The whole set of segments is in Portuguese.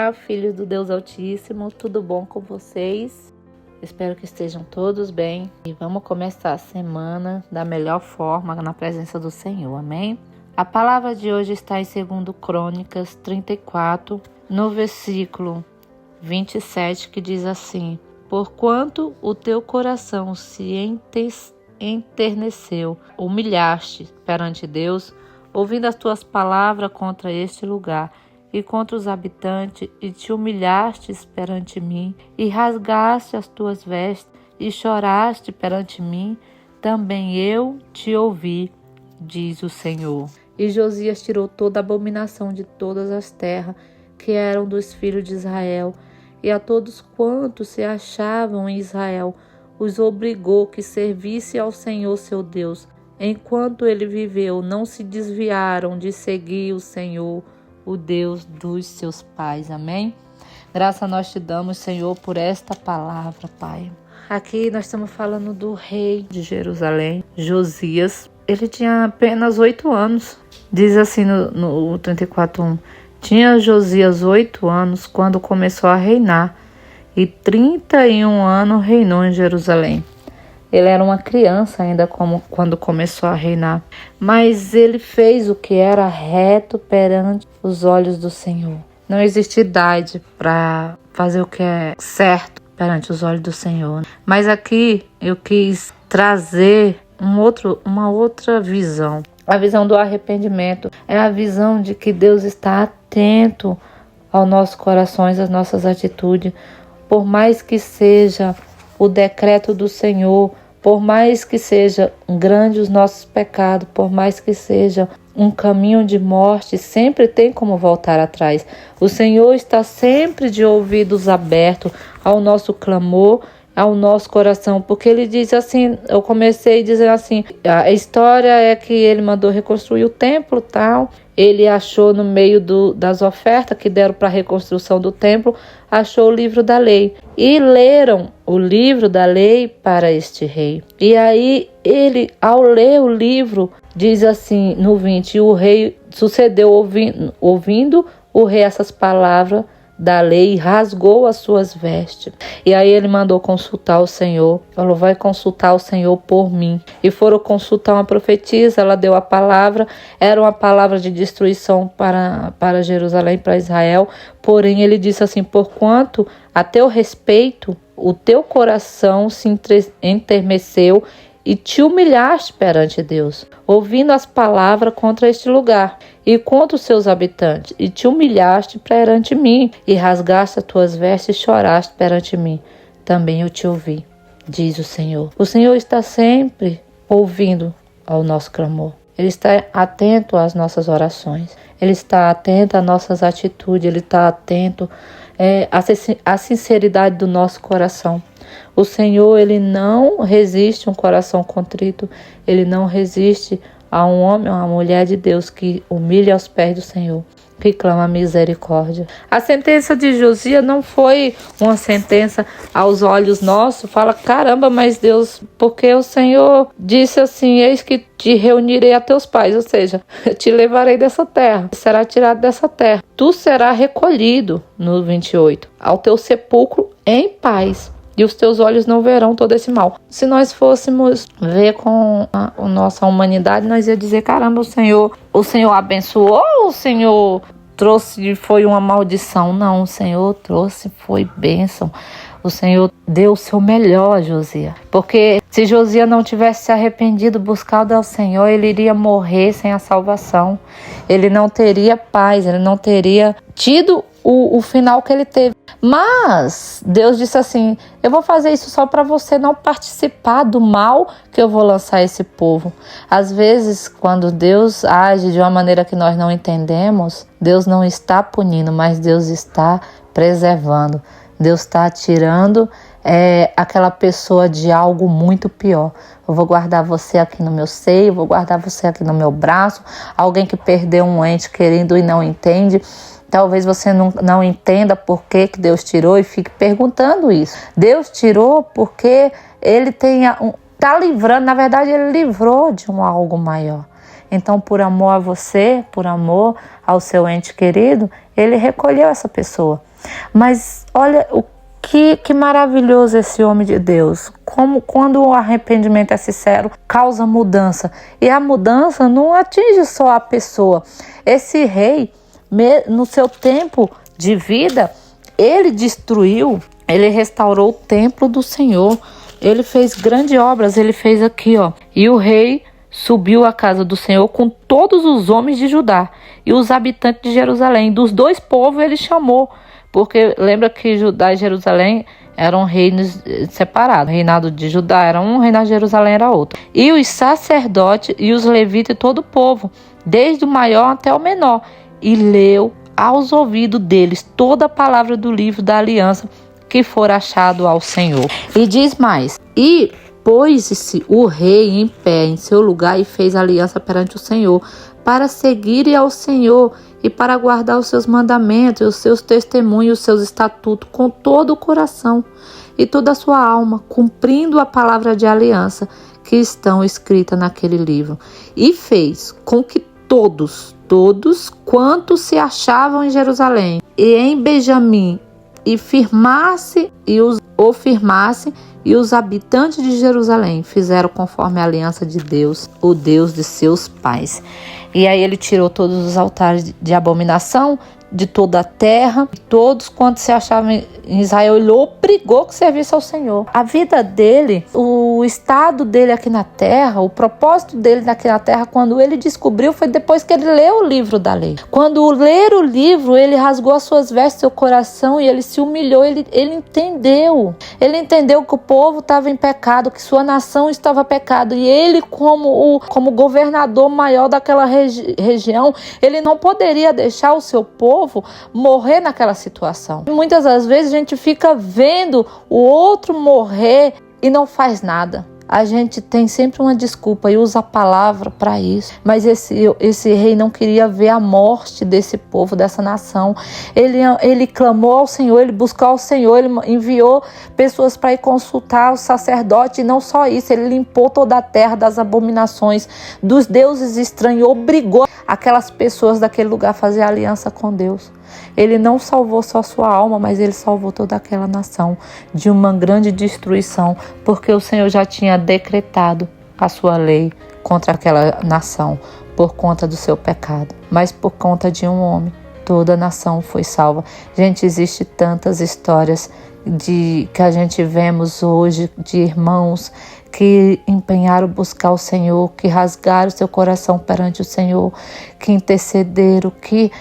Olá, filhos do Deus Altíssimo, tudo bom com vocês? Espero que estejam todos bem e vamos começar a semana da melhor forma na presença do Senhor, amém? A palavra de hoje está em 2 Crônicas 34, no versículo 27, que diz assim: Porquanto o teu coração se enterneceu, humilhaste perante Deus, ouvindo as tuas palavras contra este lugar e contra os habitantes, e te humilhastes perante mim, e rasgaste as tuas vestes, e choraste perante mim, também eu te ouvi, diz o Senhor. E Josias tirou toda a abominação de todas as terras que eram dos filhos de Israel, e a todos quantos se achavam em Israel, os obrigou que servisse ao Senhor seu Deus. Enquanto ele viveu, não se desviaram de seguir o Senhor, o Deus dos seus pais. Amém? Graças nós te damos, Senhor, por esta palavra, Pai. Aqui nós estamos falando do rei de Jerusalém, Josias. Ele tinha apenas 8 anos. Diz assim no 34:1. Tinha Josias 8 anos quando começou a reinar, e 31 anos reinou em Jerusalém. Ele era uma criança ainda quando começou a reinar, mas ele fez o que era reto perante os olhos do Senhor. Não existe idade para fazer o que é certo perante os olhos do Senhor. Mas aqui eu quis trazer uma outra visão. A visão do arrependimento é a visão de que Deus está atento aos nossos corações, às nossas atitudes. Por mais que seja o decreto do Senhor, por mais que seja grande os nossos pecados, por mais que seja um caminho de morte, sempre tem como voltar atrás. O Senhor está sempre de ouvidos abertos ao nosso clamor, ao nosso coração, porque ele diz assim, eu comecei dizendo assim, a história é que ele mandou reconstruir o templo, tal. Ele achou no meio das ofertas que deram para a reconstrução do templo, achou o livro da lei. E leram o livro da lei para este rei. E aí ele, ao ler o livro, diz assim no 20, e o rei sucedeu ouvindo o rei essas palavras da lei, rasgou as suas vestes. E aí ele mandou consultar o Senhor, falou, vai consultar o Senhor por mim. E foram consultar uma profetisa, ela deu a palavra, era uma palavra de destruição para Jerusalém, para Israel, porém ele disse assim, porquanto a teu respeito, o teu coração se enterneceu e te humilhaste perante Deus, ouvindo as palavras contra este lugar e contra os seus habitantes, e te humilhaste perante mim, e rasgaste as tuas vestes e choraste perante mim. Também eu te ouvi, diz o Senhor. O Senhor está sempre ouvindo ao nosso clamor. Ele está atento às nossas orações. Ele está atento às nossas atitudes. Ele está atento à sinceridade do nosso coração. O Senhor, ele não resiste a um coração contrito. Ele não resiste a um homem ou uma mulher de Deus que humilha aos pés do Senhor, que clama misericórdia. A sentença de Josias não foi uma sentença aos olhos nossos, fala, caramba, mas Deus, porque o Senhor disse assim, eis que te reunirei a teus pais, ou seja, te levarei dessa terra, será tirado dessa terra, tu serás recolhido, no 28, ao teu sepulcro em paz, e os teus olhos não verão todo esse mal. Se nós fôssemos ver com a nossa humanidade, nós ia dizer, caramba, o Senhor abençoou, o Senhor trouxe, foi uma maldição. Não, o Senhor trouxe, foi bênção. O Senhor deu o seu melhor a Josias. Porque se Josias não tivesse se arrependido, buscado ao Senhor, ele iria morrer sem a salvação. Ele não teria paz, ele não teria tido o final que ele teve. Mas Deus disse assim, eu vou fazer isso só para você não participar do mal que eu vou lançar esse povo. Às vezes, quando Deus age de uma maneira que nós não entendemos, Deus não está punindo, mas Deus está preservando. Deus está tirando aquela pessoa de algo muito pior. Eu vou guardar você aqui no meu seio, vou guardar você aqui no meu braço. Alguém que perdeu um ente querendo e não entende. Talvez você não entenda por que Deus tirou e fique perguntando isso. Deus tirou porque ele está livrando, na verdade ele livrou de algo maior. Então, por amor a você, por amor ao seu ente querido, ele recolheu essa pessoa. Mas olha o que maravilhoso esse homem de Deus. Como quando o arrependimento é sincero, causa mudança. E a mudança não atinge só a pessoa. Esse rei, no seu tempo de vida, ele destruiu, ele restaurou o templo do Senhor. Ele fez grandes obras, ele fez aqui, ó. E o rei subiu à casa do Senhor com todos os homens de Judá e os habitantes de Jerusalém. Dos dois povos ele chamou, porque lembra que Judá e Jerusalém eram reinos separados. O reinado de Judá era um, o reinado de Jerusalém era outro. E os sacerdotes e os levitas e todo o povo, desde o maior até o menor, e leu aos ouvidos deles toda a palavra do livro da aliança que for achado ao Senhor. E diz mais: e pôs-se o rei em pé em seu lugar e fez aliança perante o Senhor, para seguir ao Senhor e para guardar os seus mandamentos, os seus testemunhos, os seus estatutos com todo o coração e toda a sua alma, cumprindo a palavra de aliança que estão escritas naquele livro. E fez com que todos quantos se achavam em Jerusalém e em Benjamim e firmasse e os habitantes de Jerusalém fizeram conforme a aliança de Deus, o Deus de seus pais. E aí ele tirou todos os altares de abominação de toda a terra, todos quantos se achavam em Israel, ele obrigou que servisse ao Senhor. A vida dele, o estado dele aqui na terra, o propósito dele aqui na terra, quando ele descobriu, foi depois que ele leu o livro da lei. Quando ler o livro, ele rasgou as suas vestes, seu coração, e ele se humilhou, ele entendeu. Ele entendeu que o povo estava em pecado, que sua nação estava em pecado, e ele, como governador maior daquela região, ele não poderia deixar o seu povo morrer naquela situação. Muitas das vezes a gente fica vendo o outro morrer e não faz nada. A gente tem sempre uma desculpa e usa a palavra para isso. Mas esse rei não queria ver a morte desse povo, dessa nação. Ele clamou ao Senhor, ele buscou ao Senhor, ele enviou pessoas para ir consultar o sacerdote. E não só isso, ele limpou toda a terra das abominações, dos deuses estranhos, obrigou aquelas pessoas daquele lugar a fazer aliança com Deus. Ele não salvou só sua alma, mas ele salvou toda aquela nação de uma grande destruição, porque o Senhor já tinha decretado a sua lei contra aquela nação por conta do seu pecado. Mas por conta de um homem, toda a nação foi salva. Gente, existe tantas histórias que a gente vemos hoje de irmãos que empenharam buscar o Senhor, que rasgaram seu coração perante o Senhor, que intercederam, que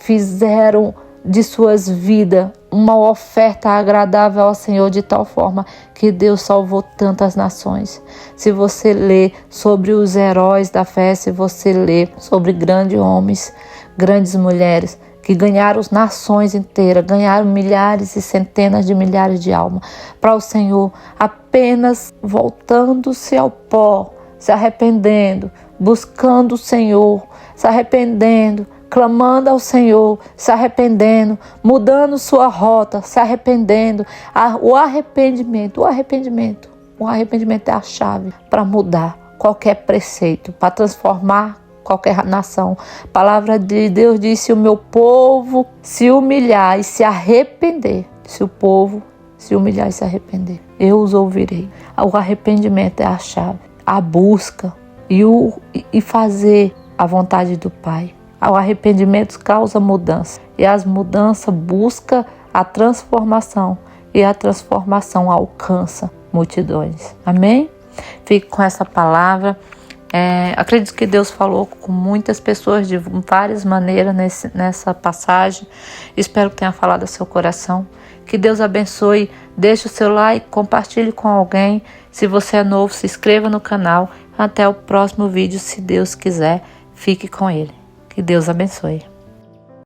fizeram de suas vidas uma oferta agradável ao Senhor, de tal forma que Deus salvou tantas nações. Se você lê sobre os heróis da fé, se você lê sobre grandes homens, grandes mulheres, que ganharam as nações inteiras, ganharam milhares e centenas de milhares de almas para o Senhor, apenas voltando-se ao pó, se arrependendo, buscando o Senhor, se arrependendo, clamando ao Senhor, se arrependendo, mudando sua rota, se arrependendo. O arrependimento é a chave para mudar qualquer preceito, para transformar qualquer nação. A palavra de Deus diz: se o meu povo se humilhar e se arrepender, se o povo se humilhar e se arrepender, eu os ouvirei. O arrependimento é a chave, a busca e fazer a vontade do Pai. O arrependimento causa mudança, e as mudanças buscam a transformação, e a transformação alcança multidões. Amém? Fique com essa palavra. Acredito que Deus falou com muitas pessoas de várias maneiras nessa passagem. Espero que tenha falado ao seu coração. Que Deus abençoe. Deixe o seu like, compartilhe com alguém. Se você é novo, se inscreva no canal. Até o próximo vídeo, se Deus quiser. Fique com Ele. Que Deus abençoe.